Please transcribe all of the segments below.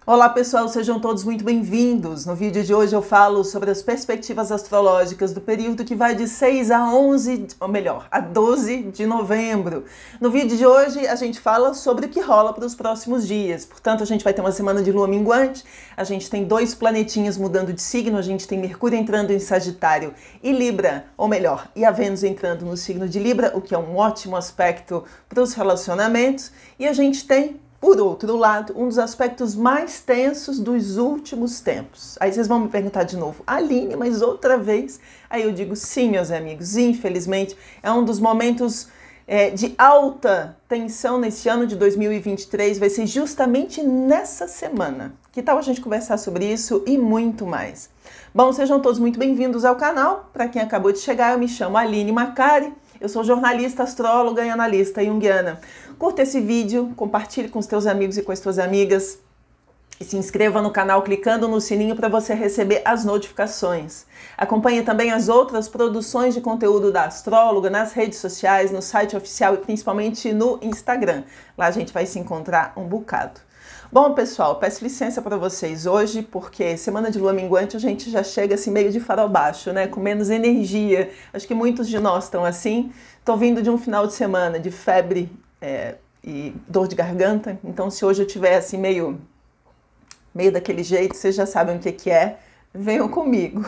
Olá pessoal, sejam todos muito bem-vindos. No vídeo de hoje eu falo sobre as perspectivas astrológicas do período que vai de 6 a 11, ou melhor, a 12 de novembro. No vídeo de hoje a gente fala sobre o que rola para os próximos dias. Portanto, a gente vai ter uma semana de lua minguante, a gente tem dois planetinhas mudando de signo, a gente tem Mercúrio entrando em Sagitário e Libra, ou melhor, e a Vênus entrando no signo de Libra, o que é um ótimo aspecto para os relacionamentos, e a gente tem, por outro lado, um dos aspectos mais tensos dos últimos tempos. Aí vocês vão me perguntar de novo, Aline, mas outra vez? Aí eu digo sim, meus amigos, infelizmente é um dos momentos de alta tensão nesse ano de 2023, vai ser justamente nessa semana. Que tal a gente conversar sobre isso e muito mais? Bom, sejam todos muito bem-vindos ao canal. Para quem acabou de chegar, eu me chamo Aline Macari. Eu sou jornalista, astróloga e analista junguiana. Curta esse vídeo, compartilhe com os teus amigos e com as tuas amigas e se inscreva no canal clicando no sininho para você receber as notificações. Acompanhe também as outras produções de conteúdo da astróloga nas redes sociais, no site oficial e principalmente no Instagram. Lá a gente vai se encontrar um bocado. Bom, pessoal, peço licença para vocês hoje, porque semana de lua minguante a gente já chega assim meio de farol baixo, né? Com menos energia. Acho que muitos de nós estão assim. Estou vindo de um final de semana de febre e dor de garganta. Então, se hoje eu estiver assim meio daquele jeito, vocês já sabem o que é. Venham comigo,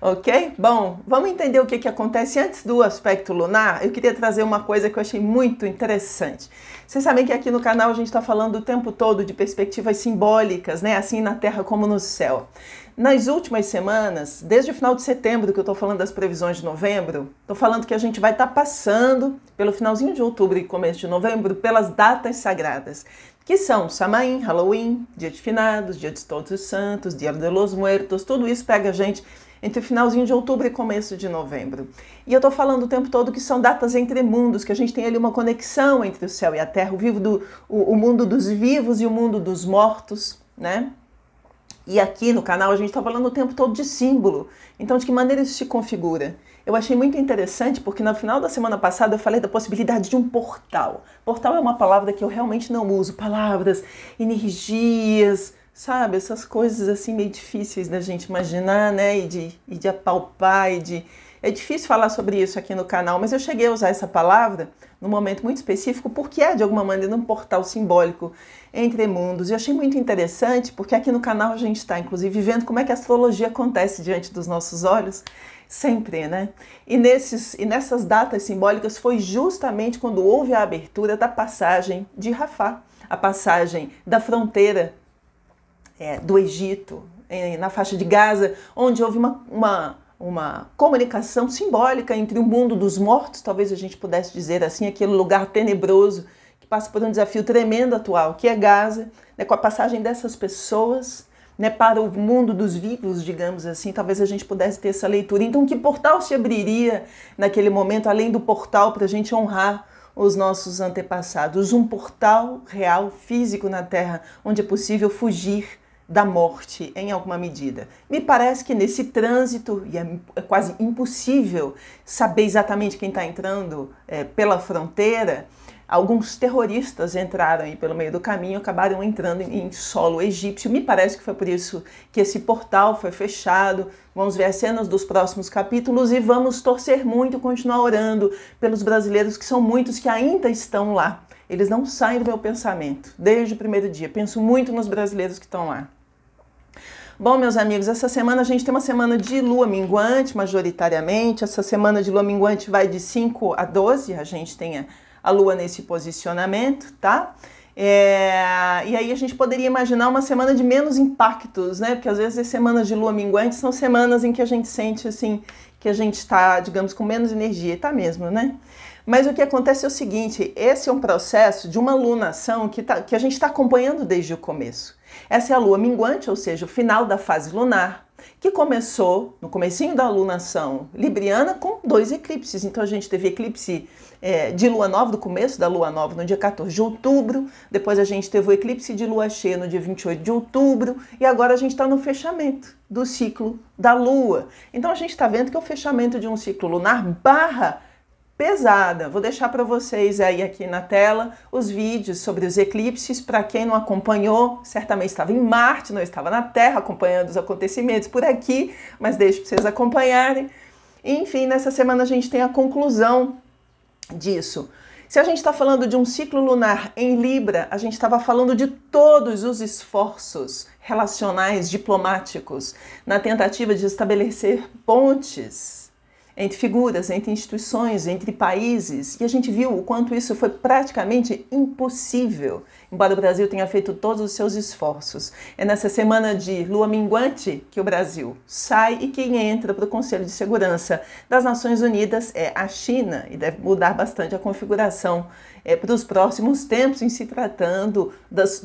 ok? Bom, vamos entender o que acontece antes do aspecto lunar. Eu queria trazer uma coisa que eu achei muito interessante. Vocês sabem que aqui no canal a gente está falando o tempo todo de perspectivas simbólicas, né? Assim na Terra como no céu. Nas últimas semanas, desde o final de setembro que eu estou falando das previsões de novembro, estou falando que a gente vai estar passando pelo finalzinho de outubro e começo de novembro pelas datas sagradas, que são Samaim, Halloween, Dia de Finados, Dia de Todos os Santos, Dia de los Muertos, tudo isso pega a gente entre o finalzinho de outubro e começo de novembro. E eu tô falando o tempo todo que são datas entre mundos, que a gente tem ali uma conexão entre o céu e a terra, o mundo dos vivos e o mundo dos mortos, né? E aqui no canal a gente tá falando o tempo todo de símbolo. Então, de que maneira isso se configura? Eu achei muito interessante porque no final da semana passada eu falei da possibilidade de um portal. Portal é uma palavra que eu realmente não uso. Palavras, energias, sabe? Essas coisas assim meio difíceis da gente imaginar, né? E de apalpar É difícil falar sobre isso aqui no canal, mas eu cheguei a usar essa palavra num momento muito específico porque é, de alguma maneira, um portal simbólico entre mundos. E eu achei muito interessante porque aqui no canal a gente está, inclusive, vendo como é que a astrologia acontece diante dos nossos olhos, sempre, né? E nessas datas simbólicas foi justamente quando houve a abertura da passagem de Rafah, a passagem da fronteira do Egito, na faixa de Gaza, onde houve uma comunicação simbólica entre o mundo dos mortos, talvez a gente pudesse dizer assim, aquele lugar tenebroso que passa por um desafio tremendo atual, que é Gaza, né, com a passagem dessas pessoas, né, para o mundo dos vivos, digamos assim, talvez a gente pudesse ter essa leitura. Então, que portal se abriria naquele momento, além do portal para a gente honrar os nossos antepassados? Um portal real, físico na Terra, onde é possível fugir da morte em alguma medida. Me parece que nesse trânsito, e é quase impossível saber exatamente quem está entrando pela fronteira, alguns terroristas entraram aí pelo meio do caminho, acabaram entrando em solo egípcio. Me parece que foi por isso que esse portal foi fechado. Vamos ver as cenas dos próximos capítulos e vamos torcer muito, continuar orando pelos brasileiros, que são muitos que ainda estão lá. Eles não saem do meu pensamento, desde o primeiro dia. Penso muito nos brasileiros que estão lá. Bom, meus amigos, essa semana a gente tem uma semana de lua minguante, majoritariamente. Essa semana de lua minguante vai de 5 a 12, a gente tem a lua nesse posicionamento, tá? E aí a gente poderia imaginar uma semana de menos impactos, né? Porque às vezes as semanas de lua minguante são semanas em que a gente sente, assim, que a gente está, digamos, com menos energia. E tá mesmo, né? Mas o que acontece é o seguinte, esse é um processo de uma lunação que a gente está acompanhando desde o começo. Essa é a lua minguante, ou seja, o final da fase lunar, que começou no comecinho da lunação libriana com 2 eclipses. Então a gente teve eclipse de lua nova, do começo da lua nova, no dia 14 de outubro, depois a gente teve o eclipse de lua cheia no dia 28 de outubro, e agora a gente está no fechamento do ciclo da lua. Então a gente está vendo que é o fechamento de um ciclo lunar barra pesada. Vou deixar para vocês aí aqui na tela os vídeos sobre os eclipses. Para quem não acompanhou, certamente estava em Marte, não estava na Terra acompanhando os acontecimentos por aqui, mas deixo para vocês acompanharem. Enfim, nessa semana a gente tem a conclusão disso. Se a gente está falando de um ciclo lunar em Libra, a gente estava falando de todos os esforços relacionais, diplomáticos, na tentativa de estabelecer pontes entre figuras, entre instituições, entre países, e a gente viu o quanto isso foi praticamente impossível, embora o Brasil tenha feito todos os seus esforços. É nessa semana de lua minguante que o Brasil sai e quem entra para o Conselho de Segurança das Nações Unidas é a China, e deve mudar bastante a configuração para os próximos tempos, em se tratando das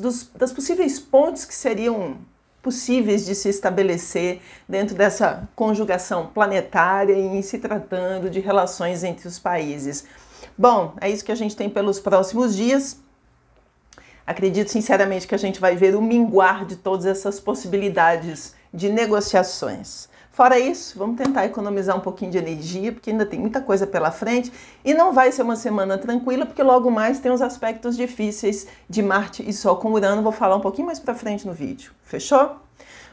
possíveis pontes que seriam possíveis de se estabelecer dentro dessa conjugação planetária e em se tratando de relações entre os países. Bom, é isso que a gente tem pelos próximos dias. Acredito sinceramente que a gente vai ver o minguar de todas essas possibilidades de negociações. Fora isso, vamos tentar economizar um pouquinho de energia, porque ainda tem muita coisa pela frente e não vai ser uma semana tranquila, porque logo mais tem os aspectos difíceis de Marte e Sol com Urano. Vou falar um pouquinho mais pra frente no vídeo. Fechou?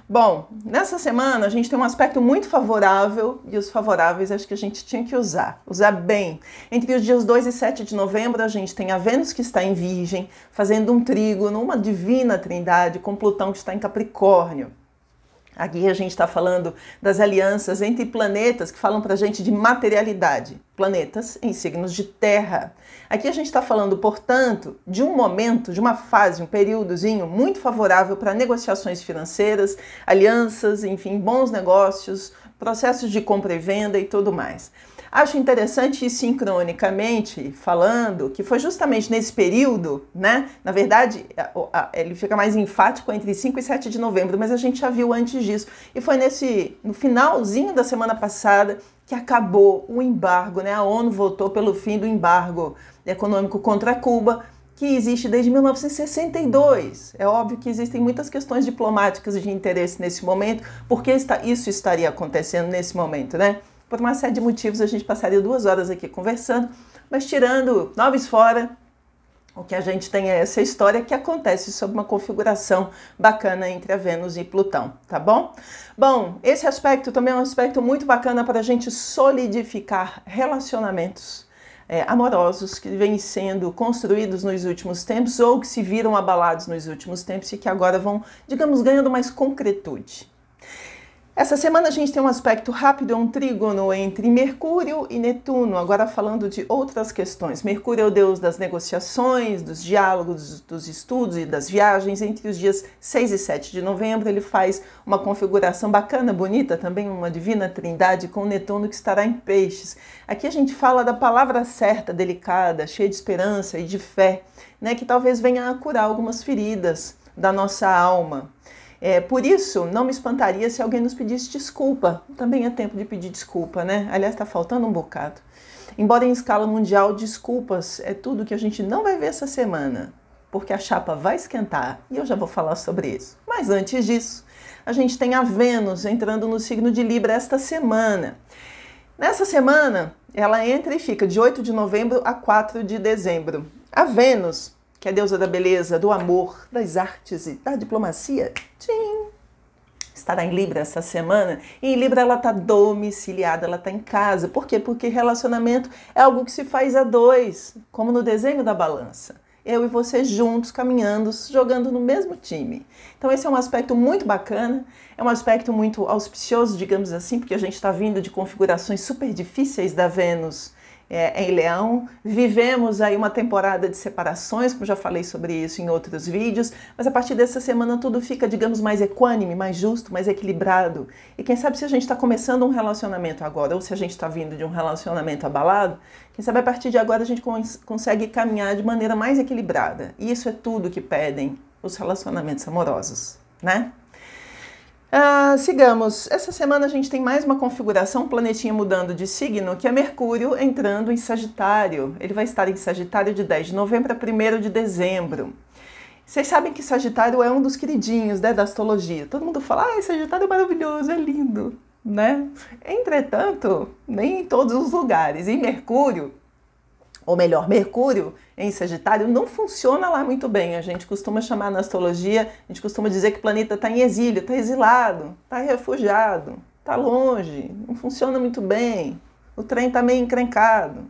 Bom, nessa semana a gente tem um aspecto muito favorável e os favoráveis acho que a gente tinha que usar bem. Entre os dias 2 e 7 de novembro a gente tem a Vênus que está em Virgem, fazendo um trígono, uma divina trindade com Plutão que está em Capricórnio. Aqui a gente está falando das alianças entre planetas que falam para a gente de materialidade, planetas em signos de terra. Aqui a gente está falando, portanto, de um momento, de uma fase, um períodozinho muito favorável para negociações financeiras, alianças, enfim, bons negócios, processos de compra e venda e tudo mais. Acho interessante e sincronicamente falando que foi justamente nesse período, né? Na verdade, ele fica mais enfático entre 5 e 7 de novembro, mas a gente já viu antes disso. E foi no finalzinho da semana passada que acabou o embargo, né? A ONU votou pelo fim do embargo econômico contra Cuba, que existe desde 1962. É óbvio que existem muitas questões diplomáticas de interesse nesse momento, porque isso estaria acontecendo nesse momento, né? Por uma série de motivos, a gente passaria 2 horas aqui conversando, mas tirando noves fora, o que a gente tem é essa história que acontece sob uma configuração bacana entre a Vênus e Plutão, tá bom? Bom, esse aspecto também é um aspecto muito bacana para a gente solidificar relacionamentos amorosos que vêm sendo construídos nos últimos tempos ou que se viram abalados nos últimos tempos e que agora vão, digamos, ganhando mais concretude. Essa semana a gente tem um aspecto rápido, é um trígono entre Mercúrio e Netuno, agora falando de outras questões. Mercúrio é o deus das negociações, dos diálogos, dos estudos e das viagens. Entre os dias 6 e 7 de novembro ele faz uma configuração bacana, bonita, também uma divina trindade com Netuno que estará em Peixes. Aqui a gente fala da palavra certa, delicada, cheia de esperança e de fé, né, que talvez venha a curar algumas feridas da nossa alma. Por isso, não me espantaria se alguém nos pedisse desculpa. Também é tempo de pedir desculpa, né? Aliás, está faltando um bocado. Embora em escala mundial, desculpas é tudo que a gente não vai ver essa semana, porque a chapa vai esquentar e eu já vou falar sobre isso. Mas antes disso, a gente tem a Vênus entrando no signo de Libra esta semana. Nessa semana, ela entra e fica de 8 de novembro a 4 de dezembro. A Vênus, que é a deusa da beleza, do amor, das artes e da diplomacia, estará em Libra essa semana. E em Libra ela está domiciliada, ela está em casa. Por quê? Porque relacionamento é algo que se faz a dois, como no desenho da balança. Eu e você juntos, caminhando, jogando no mesmo time. Então esse é um aspecto muito bacana, é um aspecto muito auspicioso, digamos assim, porque a gente está vindo de configurações super difíceis da Vênus em Leão. Vivemos aí uma temporada de separações, como já falei sobre isso em outros vídeos, mas a partir dessa semana tudo fica, digamos, mais equânime, mais justo, mais equilibrado. E quem sabe se a gente está começando um relacionamento agora, ou se a gente está vindo de um relacionamento abalado, quem sabe a partir de agora a gente consegue caminhar de maneira mais equilibrada. E isso é tudo que pedem os relacionamentos amorosos, né? Sigamos. Essa semana a gente tem mais uma configuração, um planetinha mudando de signo, que é Mercúrio entrando em Sagitário. Ele vai estar em Sagitário de 10 de novembro a 1º de dezembro. Vocês sabem que Sagitário é um dos queridinhos, né, da astrologia. Todo mundo fala, Sagitário é maravilhoso, é lindo, né? Entretanto, nem em todos os lugares. E Mercúrio ou melhor, Mercúrio em Sagitário não funciona lá muito bem. A gente costuma chamar na astrologia, a gente costuma dizer que o planeta está em exílio, está exilado, está refugiado, está longe, não funciona muito bem, o trem está meio encrencado.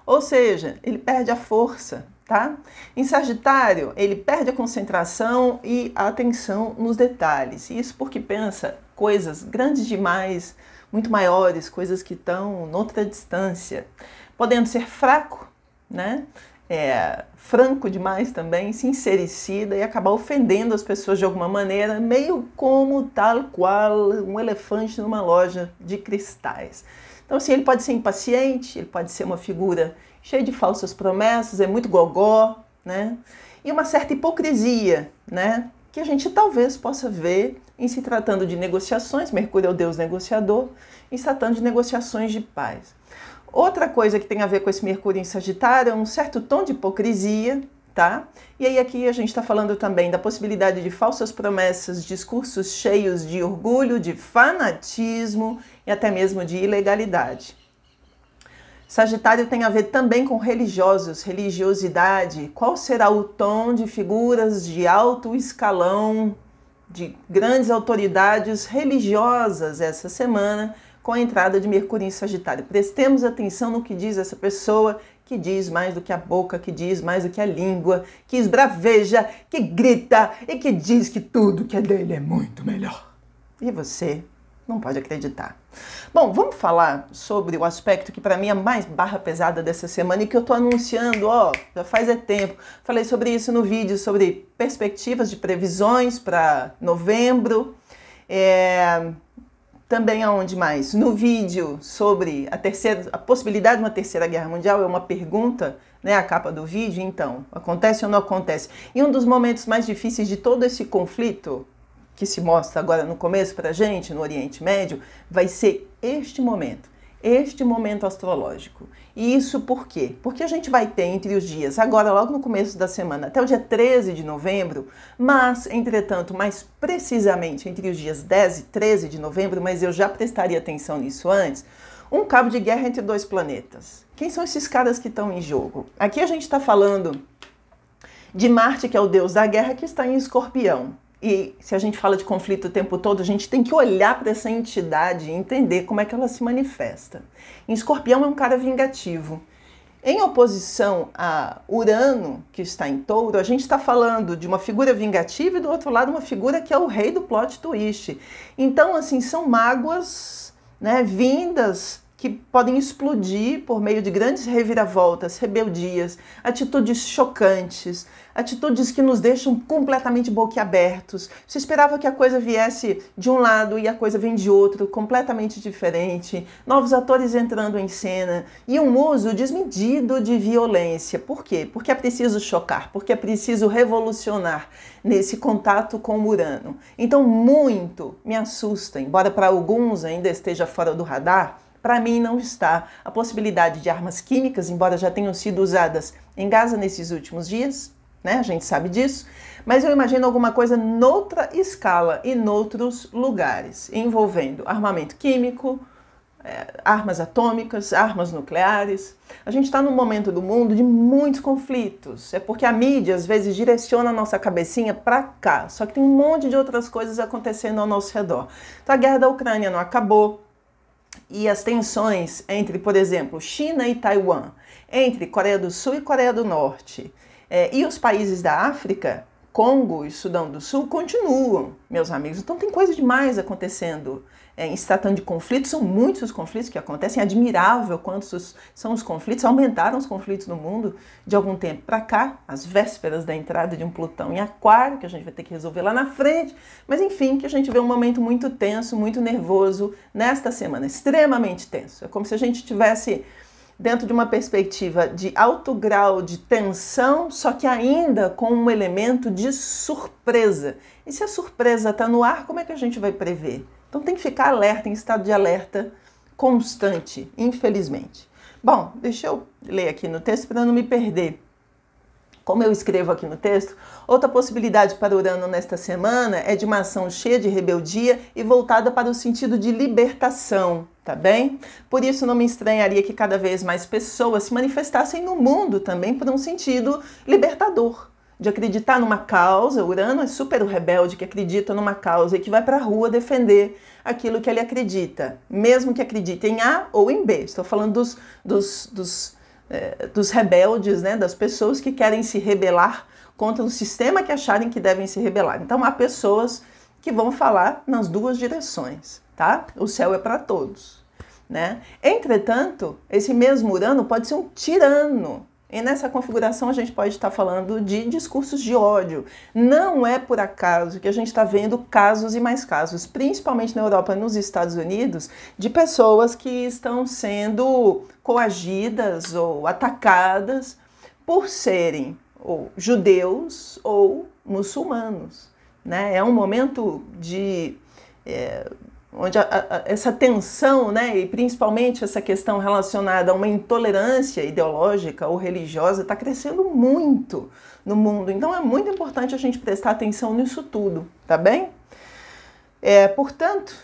Ou seja, ele perde a força, tá? Em Sagitário, ele perde a concentração e a atenção nos detalhes. Isso porque pensa coisas grandes demais, muito maiores, coisas que estão noutra distância. Podendo ser fraco, né? Franco demais também, sincericida e acabar ofendendo as pessoas de alguma maneira, meio como tal qual um elefante numa loja de cristais. Então, assim, ele pode ser impaciente, ele pode ser uma figura cheia de falsas promessas, é muito gogó, né? E uma certa hipocrisia, né? Que a gente talvez possa ver em se tratando de negociações, Mercúrio é o deus negociador, em se tratando de negociações de paz. Outra coisa que tem a ver com esse Mercúrio em Sagitário é um certo tom de hipocrisia, tá? E aí aqui a gente está falando também da possibilidade de falsas promessas, discursos cheios de orgulho, de fanatismo e até mesmo de ilegalidade. Sagitário tem a ver também com religiosos, religiosidade. Qual será o tom de figuras de alto escalão, de grandes autoridades religiosas essa semana, com a entrada de Mercúrio em Sagitário? Prestemos atenção no que diz essa pessoa, que diz mais do que a boca, que diz mais do que a língua, que esbraveja, que grita e que diz que tudo que é dele é muito melhor. E você não pode acreditar. Bom, vamos falar sobre o aspecto que para mim é a mais barra pesada dessa semana e que eu tô anunciando, já faz tempo. Falei sobre isso no vídeo, sobre perspectivas de previsões para novembro. Também aonde mais? No vídeo sobre a possibilidade de uma terceira guerra mundial, é uma pergunta, né, a capa do vídeo. Então, acontece ou não acontece? E um dos momentos mais difíceis de todo esse conflito, que se mostra agora no começo pra gente, no Oriente Médio, vai ser este momento astrológico. E isso por quê? Porque a gente vai ter entre os dias, agora logo no começo da semana, até o dia 13 de novembro, mas, entretanto, mais precisamente entre os dias 10 e 13 de novembro, mas eu já prestaria atenção nisso antes, um cabo de guerra entre dois planetas. Quem são esses caras que estão em jogo? Aqui a gente está falando de Marte, que é o deus da guerra, que está em Escorpião. E se a gente fala de conflito o tempo todo, a gente tem que olhar para essa entidade e entender como é que ela se manifesta. Em Escorpião é um cara vingativo. Em oposição a Urano, que está em Touro, a gente está falando de uma figura vingativa e do outro lado uma figura que é o rei do plot twist. Então, assim, são mágoas, né, vindas que podem explodir por meio de grandes reviravoltas, rebeldias, atitudes chocantes, atitudes que nos deixam completamente boquiabertos. Se esperava que a coisa viesse de um lado e a coisa vem de outro, completamente diferente. Novos atores entrando em cena e um uso desmedido de violência. Por quê? Porque é preciso chocar, porque é preciso revolucionar nesse contato com o Urano. Então, muito me assusta, embora para alguns ainda esteja fora do radar, para mim não está a possibilidade de armas químicas, embora já tenham sido usadas em Gaza nesses últimos dias, né? A gente sabe disso, mas eu imagino alguma coisa noutra escala e noutros lugares, envolvendo armamento químico, armas atômicas, armas nucleares. A gente está num momento do mundo de muitos conflitos, é porque a mídia às vezes direciona a nossa cabecinha para cá, só que tem um monte de outras coisas acontecendo ao nosso redor. Então a guerra da Ucrânia não acabou, e as tensões entre, por exemplo, China e Taiwan, entre Coreia do Sul e Coreia do Norte, e os países da África, Congo e Sudão do Sul, continuam, meus amigos. Então tem coisa demais acontecendo. Em se tratando de conflitos, são muitos os conflitos que acontecem, é admirável quantos são os conflitos, aumentaram os conflitos no mundo de algum tempo para cá, às vésperas da entrada de um Plutão em Aquário, que a gente vai ter que resolver lá na frente, mas enfim, que a gente vê um momento muito tenso, muito nervoso nesta semana, extremamente tenso. É como se a gente tivesse dentro de uma perspectiva de alto grau de tensão, só que ainda com um elemento de surpresa. E se a surpresa está no ar, como é que a gente vai prever? Então tem que ficar alerta, em estado de alerta constante, infelizmente. Bom, deixa eu ler aqui no texto para não me perder. Como eu escrevo aqui no texto, outra possibilidade para Urano nesta semana é de uma ação cheia de rebeldia e voltada para o sentido de libertação. tá bem? Por isso não me estranharia que cada vez mais pessoas se manifestassem no mundo também por um sentido libertador, de acreditar numa causa. Urano é super rebelde que acredita numa causa e que vai para a rua defender aquilo que ele acredita, mesmo que acredite em A ou em B. Estou falando dos rebeldes, né? Das pessoas que querem se rebelar contra o sistema que acharem que devem se rebelar. Então há pessoas que vão falar nas duas direções, tá? O céu é para todos, né? Entretanto, esse mesmo Urano pode ser um tirano. E nessa configuração a gente pode estar falando de discursos de ódio. Não é por acaso que a gente está vendo casos e mais casos, principalmente na Europa e nos Estados Unidos, de pessoas que estão sendo coagidas ou atacadas por serem ou judeus ou muçulmanos, né? É um momento de... onde essa tensão, né, e principalmente essa questão relacionada a uma intolerância ideológica ou religiosa está crescendo muito no mundo. Então é muito importante a gente prestar atenção nisso tudo, tá bem? Portanto,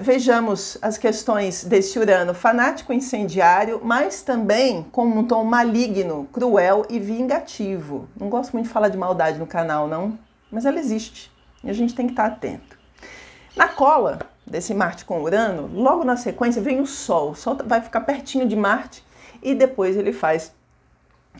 vejamos as questões desse Urano fanático incendiário, mas também com um tom maligno, cruel e vingativo. Não gosto muito de falar de maldade no canal, não, mas ela existe e a gente tem que estar atento. Na cola desse Marte com Urano, logo na sequência vem o Sol. O Sol vai ficar pertinho de Marte e depois ele faz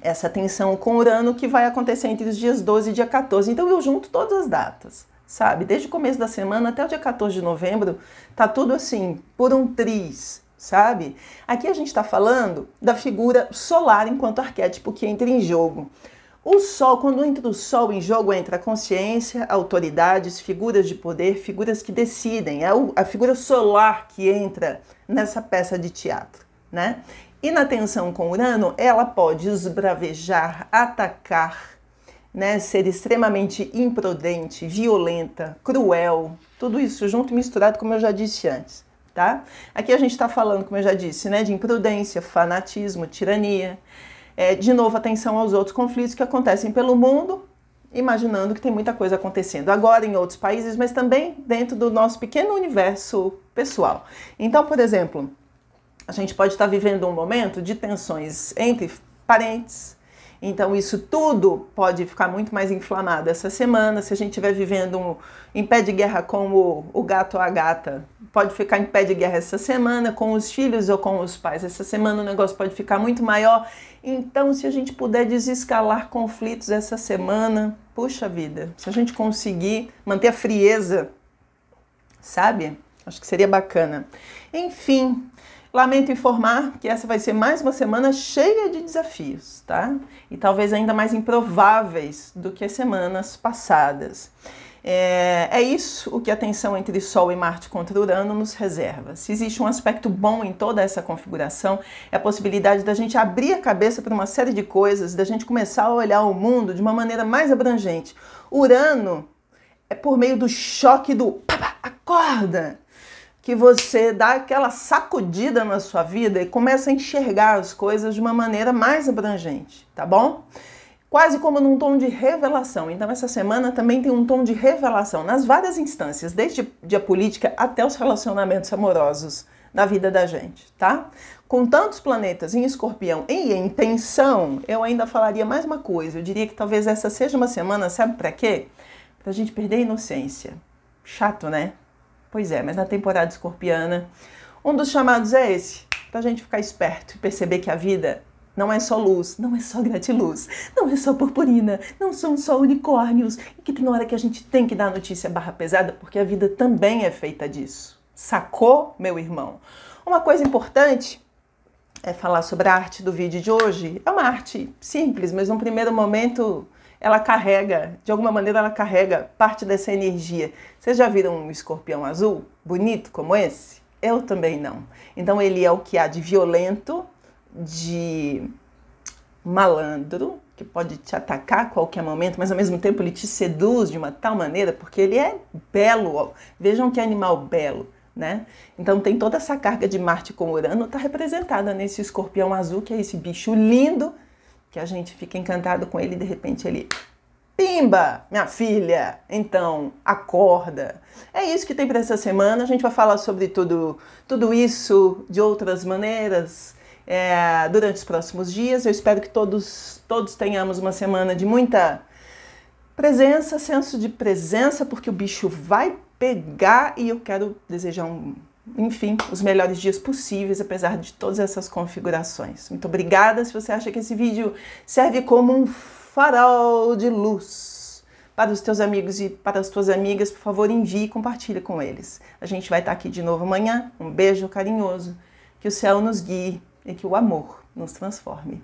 essa tensão com Urano que vai acontecer entre os dias 12 e dia 14. Então eu junto todas as datas, sabe? Desde o começo da semana até o dia 14 de novembro, tá tudo assim, por um triz, sabe? Aqui a gente está falando da figura solar enquanto arquétipo que entra em jogo. O Sol, quando entra o Sol em jogo, entra a consciência, autoridades, figuras de poder, figuras que decidem. É a figura solar que entra nessa peça de teatro, né? E na tensão com Urano, ela pode esbravejar, atacar, né? Ser extremamente imprudente, violenta, cruel, tudo isso junto e misturado, como eu já disse antes, tá? Aqui a gente está falando, como eu já disse, né? De imprudência, fanatismo, tirania. De novo, atenção aos outros conflitos que acontecem pelo mundo, imaginando que tem muita coisa acontecendo agora em outros países, mas também dentro do nosso pequeno universo pessoal. Então, por exemplo, a gente pode estar vivendo um momento de tensões entre parentes. Então isso tudo pode ficar muito mais inflamado essa semana. Se a gente estiver vivendo em pé de guerra com o gato ou a gata, pode ficar em pé de guerra essa semana, com os filhos ou com os pais. Essa semana o negócio pode ficar muito maior. Então se a gente puder desescalar conflitos essa semana, puxa vida, se a gente conseguir manter a frieza, sabe? Acho que seria bacana. Enfim, lamento informar que essa vai ser mais uma semana cheia de desafios, tá? E talvez ainda mais improváveis do que as semanas passadas. É isso o que a tensão entre Sol e Marte contra Urano nos reserva. Se existe um aspecto bom em toda essa configuração, é a possibilidade da gente abrir a cabeça para uma série de coisas, da gente começar a olhar o mundo de uma maneira mais abrangente. Urano é por meio do choque do acorda, que você dá aquela sacudida na sua vida e começa a enxergar as coisas de uma maneira mais abrangente, tá bom? Quase como num tom de revelação. Então essa semana também tem um tom de revelação nas várias instâncias, desde a política até os relacionamentos amorosos da vida da gente, tá? Com tantos planetas em Escorpião e em tensão, eu ainda falaria mais uma coisa. Eu diria que talvez essa seja uma semana, sabe pra quê? Pra gente perder a inocência. Chato, né? Pois é, mas na temporada escorpiana, um dos chamados é esse, pra gente ficar esperto e perceber que a vida não é só luz, não é só gratiluz, não é só purpurina, não são só unicórnios, e que tem hora que a gente tem que dar notícia barra pesada, porque a vida também é feita disso. Sacou, meu irmão? Uma coisa importante é falar sobre a arte do vídeo de hoje. É uma arte simples, mas num primeiro momento ela carrega, de alguma maneira ela carrega parte dessa energia. Vocês já viram um escorpião azul bonito como esse? Eu também não. Então ele é o que há de violento, de malandro, que pode te atacar a qualquer momento, mas ao mesmo tempo ele te seduz de uma tal maneira, porque ele é belo, ó. Vejam que animal belo, né? Então tem toda essa carga de Marte com Urano, está representada nesse escorpião azul, que é esse bicho lindo, que a gente fica encantado com ele e de repente ele Pimba, minha filha, então acorda. É isso que tem para essa semana. A gente vai falar sobre tudo isso de outras maneiras durante os próximos dias. Eu espero que todos tenhamos uma semana de muita presença, senso de presença, porque o bicho vai pegar e eu quero desejar enfim, os melhores dias possíveis, apesar de todas essas configurações. Muito obrigada. Se você acha que esse vídeo serve como um farol de luz para os teus amigos e para as tuas amigas, por favor, envie e compartilhe com eles. A gente vai estar aqui de novo amanhã. Um beijo carinhoso. Que o céu nos guie e que o amor nos transforme.